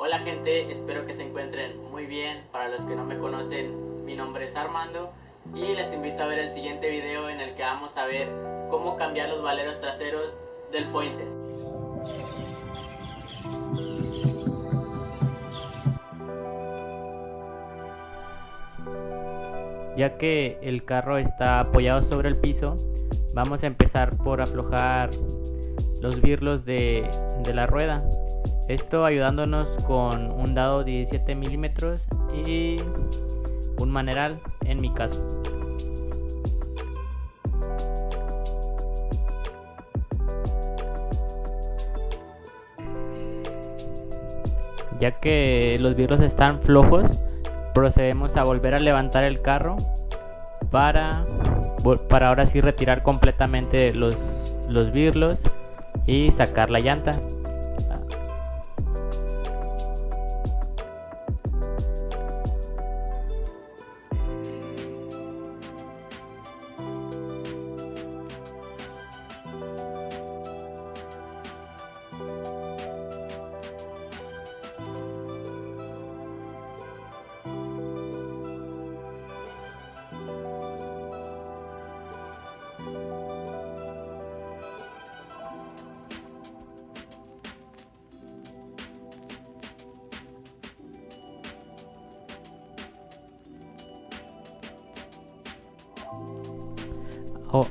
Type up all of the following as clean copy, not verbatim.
Hola gente, espero que se encuentren muy bien. Para los que no me conocen, mi nombre es Armando y les invito a ver el siguiente video en el que vamos a ver cómo cambiar los valeros traseros del Pointer. Ya que el carro está apoyado sobre el piso, vamos a empezar por aflojar los birlos de la rueda. Esto ayudándonos con un dado 17 milímetros y un maneral en mi caso. Ya que los birlos están flojos, procedemos a volver a levantar el carro para ahora sí retirar completamente los birlos y sacar la llanta.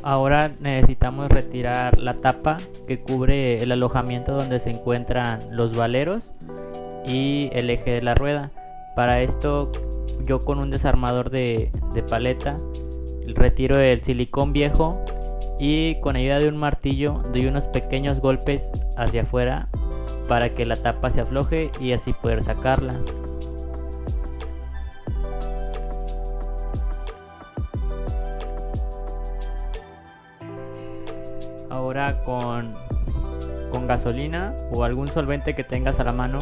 Ahora necesitamos retirar la tapa que cubre el alojamiento donde se encuentran los valeros y el eje de la rueda. Para esto yo con un desarmador de paleta retiro el silicón viejo y con ayuda de un martillo doy unos pequeños golpes hacia afuera para que la tapa se afloje y así poder sacarla. Ahora con gasolina o algún solvente que tengas a la mano,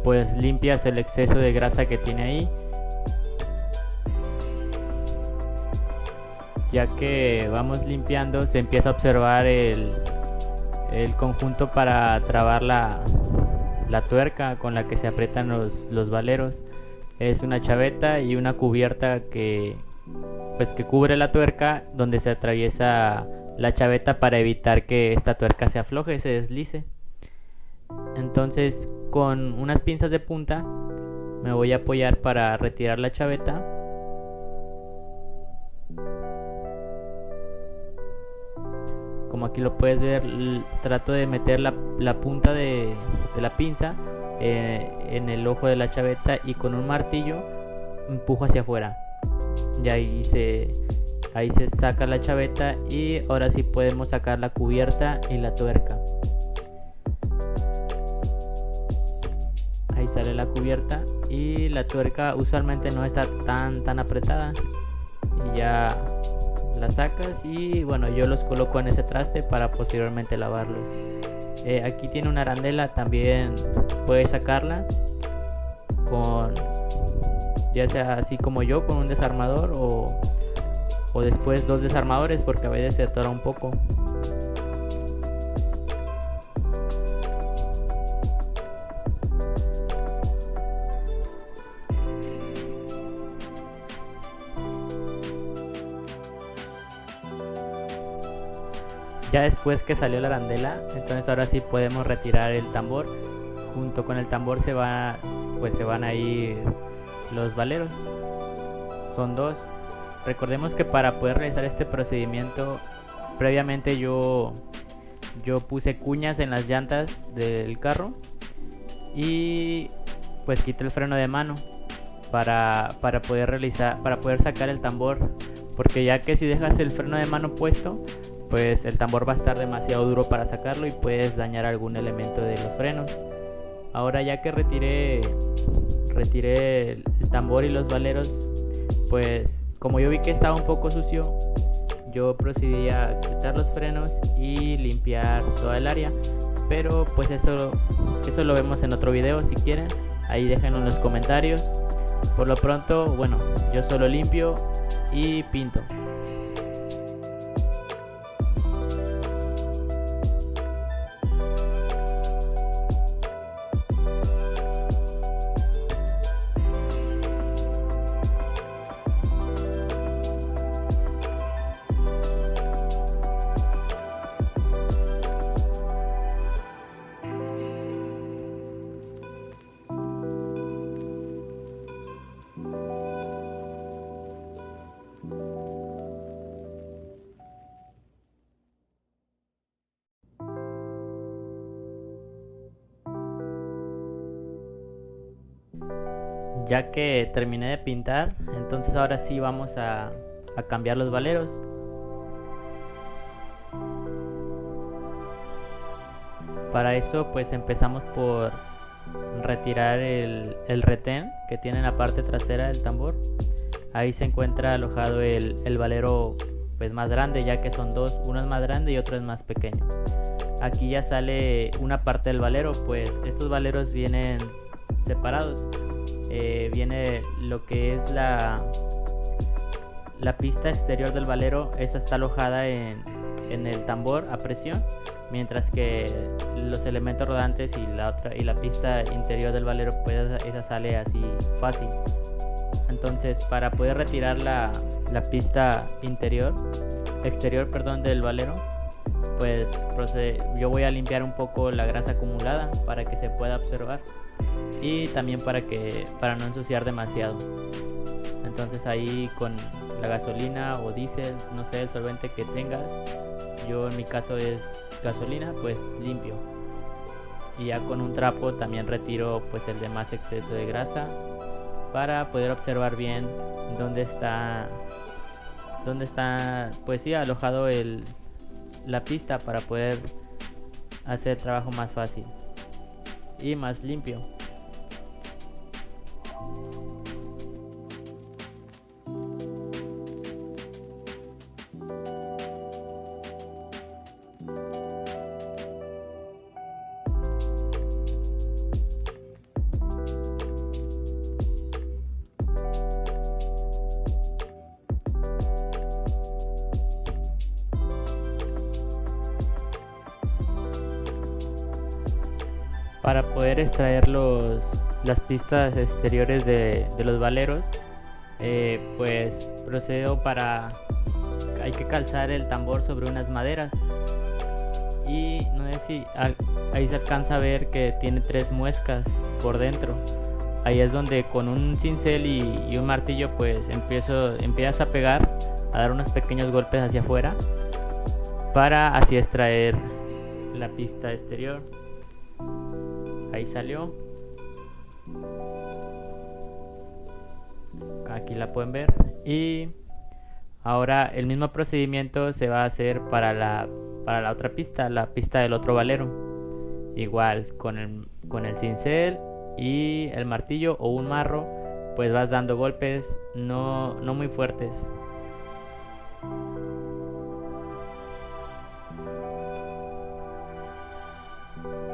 pues limpias el exceso de grasa que tiene ahí, ya que vamos limpiando se empieza a observar el conjunto para trabar la tuerca con la que se aprietan los valeros. Es una chaveta y una cubierta que cubre la tuerca, donde se atraviesa la chaveta para evitar que esta tuerca se afloje, se deslice. Entonces con unas pinzas de punta me voy a apoyar para retirar la chaveta. Como aquí lo puedes ver, trato de meter la punta de la pinza en el ojo de la chaveta y con un martillo empujo hacia afuera. Y ahí se saca la chaveta y ahora sí podemos sacar la cubierta y la tuerca. Ahí sale la cubierta y la tuerca usualmente no está tan apretada. Y ya la sacas y bueno, yo los coloco en ese traste para posteriormente lavarlos. Aquí tiene una arandela, también puedes sacarla con, ya sea así como yo, con un desarmador o después dos desarmadores, porque a veces se atora un poco. Ya después que salió la arandela, entonces ahora sí podemos retirar el tambor. Junto con el tambor se van a ir los valeros. Son dos. Recordemos que para poder realizar este procedimiento, previamente yo puse cuñas en las llantas del carro y pues quité el freno de mano para poder sacar el tambor, porque ya que si dejas el freno de mano puesto, pues el tambor va a estar demasiado duro para sacarlo y puedes dañar algún elemento de los frenos. Ahora ya que retiré el tambor y los valeros, pues como yo vi que estaba un poco sucio, yo procedí a quitar los frenos y limpiar toda el área. Pero pues eso lo vemos en otro video si quieren. Ahí déjenlo en los comentarios. Por lo pronto, bueno, yo solo limpio y pinto. Ya que terminé de pintar, entonces ahora sí vamos a cambiar los valeros. Para eso pues empezamos por retirar el retén que tiene en la parte trasera del tambor. Ahí se encuentra alojado el valero pues más grande, ya que son dos, uno es más grande y otro es más pequeño. Aquí ya sale una parte del valero, pues estos valeros vienen separados. Viene lo que es la pista exterior del valero, esa está alojada en el tambor a presión, mientras que los elementos rodantes y la pista interior del valero, pues esa sale así fácil. Entonces, para poder retirar la pista exterior del valero, pues yo voy a limpiar un poco la grasa acumulada para que se pueda observar y también para no ensuciar demasiado. Entonces ahí con la gasolina o diésel, no sé, el solvente que tengas, yo en mi caso es gasolina, pues limpio, y ya con un trapo también retiro pues el demás exceso de grasa para poder observar bien dónde está pues sí, alojado la pista, para poder hacer el trabajo más fácil y más limpio. Para poder extraer las pistas exteriores de los valeros, pues procedo hay que calzar el tambor sobre unas maderas, y no sé si ahí se alcanza a ver que tiene 3 muescas por dentro. Ahí es donde con un cincel y un martillo pues empiezas a pegar, a dar unos pequeños golpes hacia afuera para así extraer la pista exterior. Ahí salió, aquí la pueden ver, y ahora el mismo procedimiento se va a hacer para la otra pista, la pista del otro valero. Igual con el cincel y el martillo o un marro, pues vas dando golpes no muy fuertes.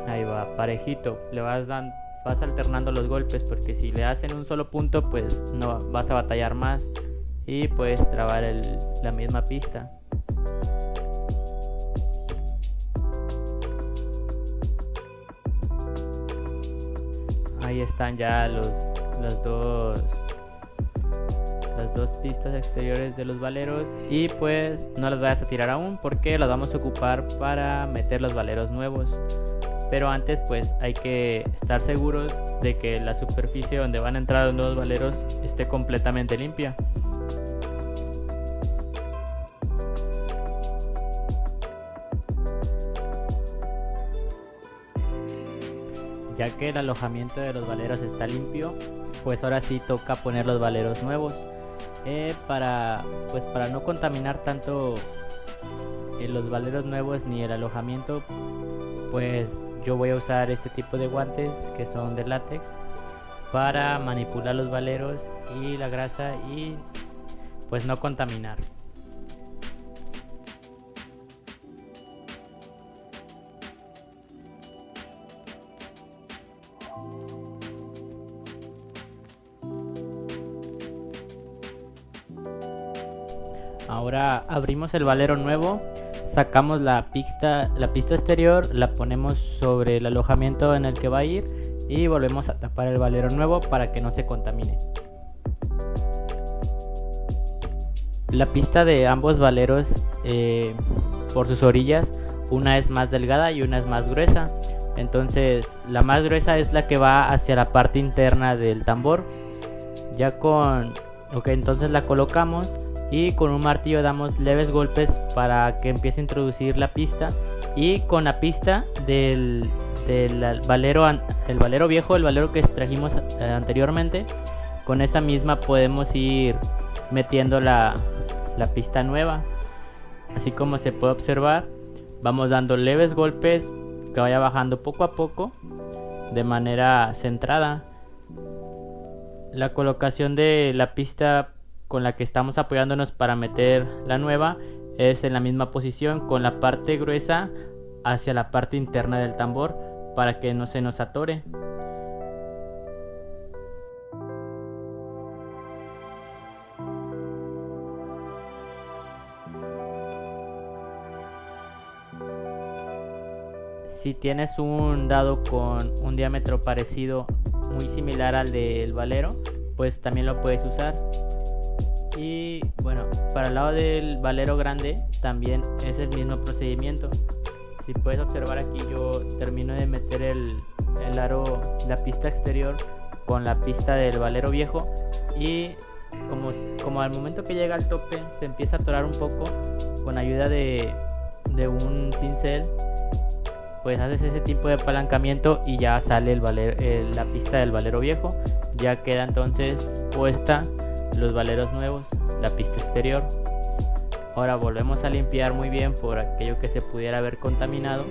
Ahí va, parejito, vas alternando los golpes, porque si le das en un solo punto pues no vas a batallar más y puedes trabar la misma pista. Ahí están ya las dos pistas exteriores de los valeros, y pues no las vayas a tirar aún porque las vamos a ocupar para meter los valeros nuevos. Pero antes pues hay que estar seguros de que la superficie donde van a entrar los nuevos valeros esté completamente limpia. Ya que el alojamiento de los valeros está limpio, pues ahora sí toca poner los valeros nuevos. Para no contaminar tanto los valeros nuevos ni el alojamiento, pues yo voy a usar este tipo de guantes que son de látex para manipular los valeros y la grasa y pues no contaminar. Ahora abrimos el valero nuevo, sacamos la pista exterior, la ponemos sobre el alojamiento en el que va a ir y volvemos a tapar el valero nuevo para que no se contamine. La pista de ambos valeros, por sus orillas, una es más delgada y una es más gruesa. Entonces la más gruesa es la que va hacia la parte interna del tambor. Entonces la colocamos y con un martillo damos leves golpes para que empiece a introducir la pista, y con la pista del valero, el valero viejo, el valero que extrajimos anteriormente, con esa misma podemos ir metiendo la pista nueva. Así como se puede observar, vamos dando leves golpes que vaya bajando poco a poco de manera centrada. La colocación de la pista con la que estamos apoyándonos para meter la nueva es en la misma posición, con la parte gruesa hacia la parte interna del tambor para que no se nos atore. Si tienes un dado con un diámetro parecido, muy similar al del valero, pues también lo puedes usar. Y bueno, para el lado del valero grande también es el mismo procedimiento. Si puedes observar aquí, yo termino de meter el aro, la pista exterior con la pista del valero viejo, y como al momento que llega al tope se empieza a atorar un poco, con ayuda de un cincel pues haces ese tipo de apalancamiento y ya sale la pista del valero viejo. Ya queda entonces puesta los valeros nuevos, la pista exterior. Ahora volvemos a limpiar muy bien por aquello que se pudiera haber contaminado.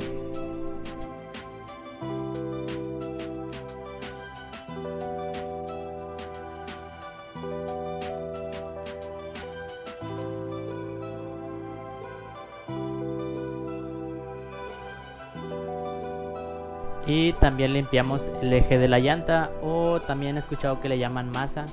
Y también limpiamos el eje de la llanta, o también he escuchado que le llaman masa.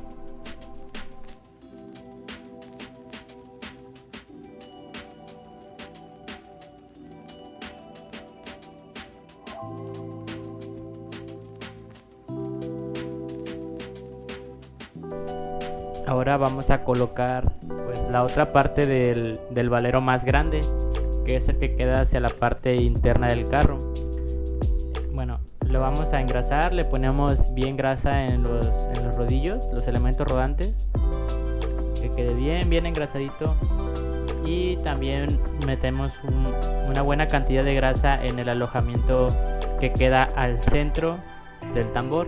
Ahora vamos a colocar pues la otra parte del valero más grande, que es el que queda hacia la parte interna del carro. Bueno, lo vamos a engrasar, le ponemos bien grasa en los rodillos, los elementos rodantes, que quede bien engrasadito, y también metemos una buena cantidad de grasa en el alojamiento que queda al centro del tambor.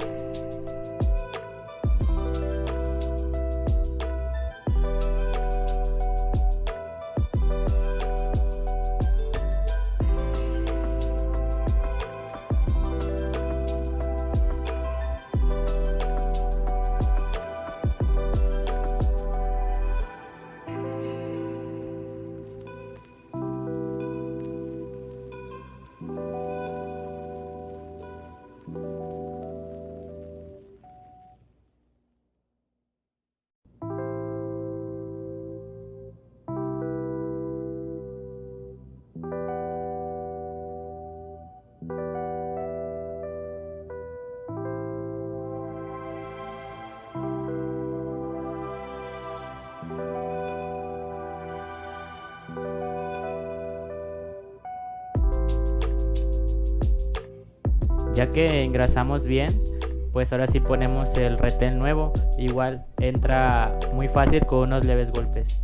Ya que engrasamos bien, pues ahora sí ponemos el retén nuevo. Igual entra muy fácil con unos leves golpes.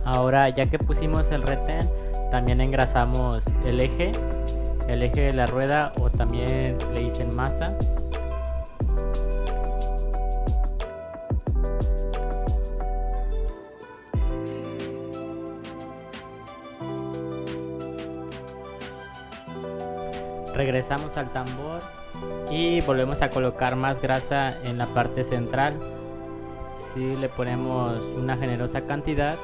Ahora, ya que pusimos el retén, también engrasamos el eje de la rueda, o también le dicen masa. Regresamos al tambor y volvemos a colocar más grasa en la parte central. Si le ponemos una generosa cantidad.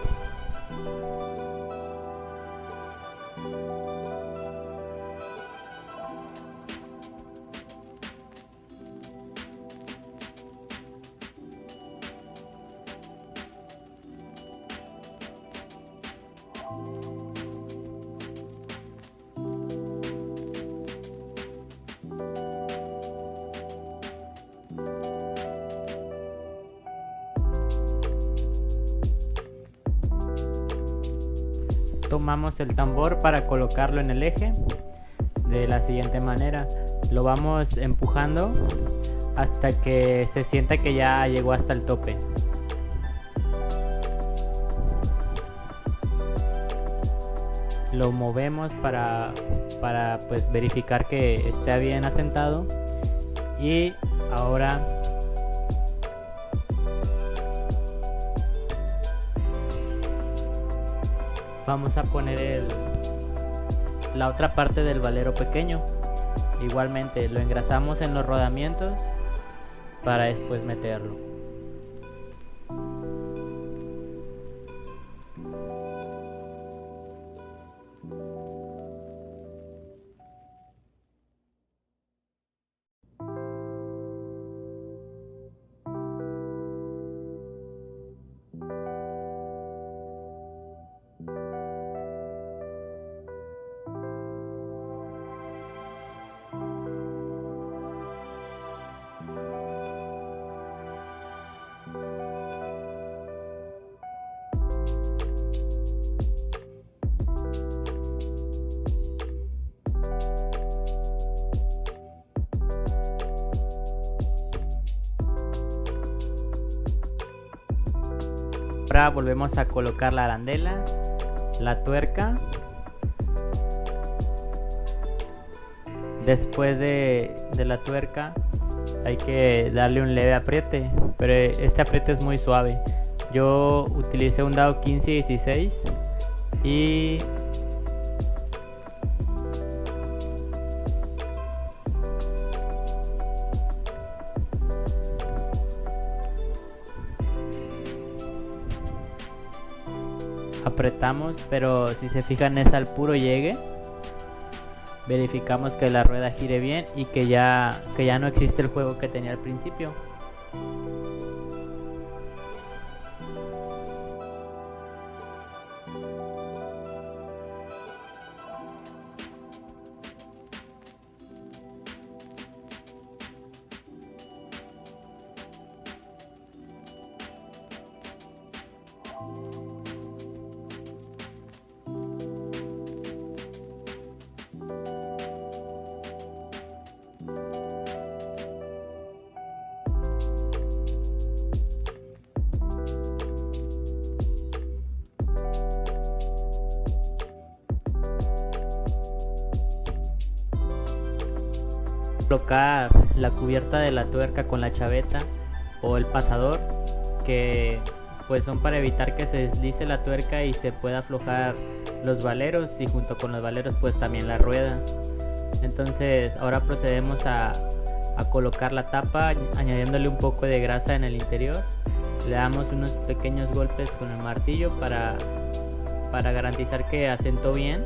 Tomamos el tambor para colocarlo en el eje de la siguiente manera. Lo vamos empujando hasta que se sienta que ya llegó hasta el tope. Lo movemos para pues verificar que esté bien asentado. Y ahora vamos a poner la otra parte del valero pequeño. Igualmente lo engrasamos en los rodamientos para después meterlo. Ahora volvemos a colocar la arandela, la tuerca. Después de la tuerca hay que darle un leve apriete, pero este apriete es muy suave. Yo utilicé un dado 15-16 y apretamos, pero si se fijan es al puro llegue. Verificamos que la rueda gire bien y que ya no existe el juego que tenía al principio. Colocar la cubierta de la tuerca con la chaveta o el pasador, que pues son para evitar que se deslice la tuerca y se pueda aflojar los valeros, y junto con los valeros pues también la rueda. Entonces ahora procedemos a colocar la tapa añadiéndole un poco de grasa en el interior. Le damos unos pequeños golpes con el martillo para garantizar que asentó bien.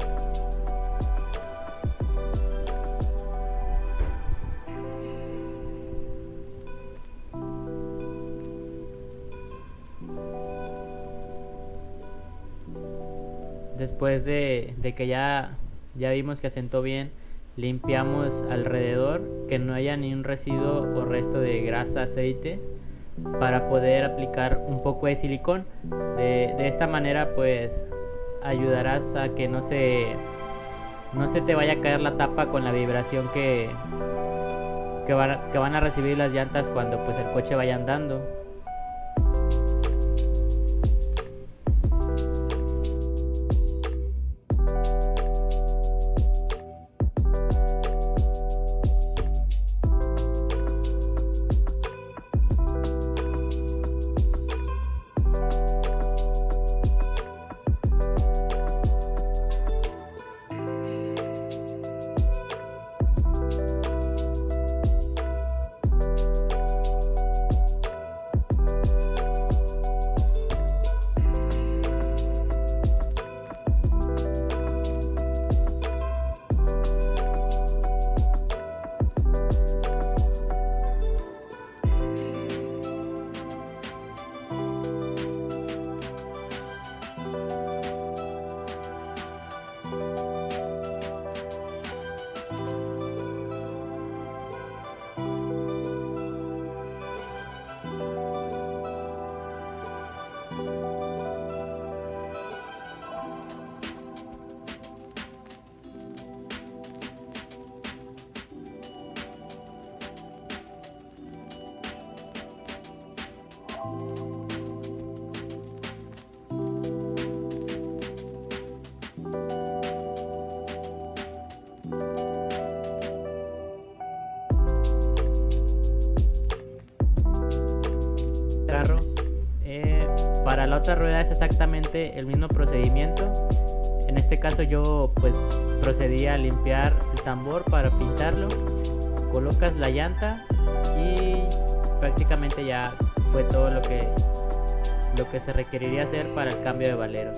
Después de que ya vimos que asentó bien, limpiamos alrededor, que no haya ni un residuo o resto de grasa, aceite, para poder aplicar un poco de silicón. De esta manera pues ayudarás a que no se te vaya a caer la tapa con la vibración que van a recibir las llantas cuando pues el coche vaya andando. carro. Para la otra rueda es exactamente el mismo procedimiento. En este caso yo pues procedí a limpiar el tambor para pintarlo, colocas la llanta y prácticamente ya fue todo lo que se requeriría hacer para el cambio de valeros.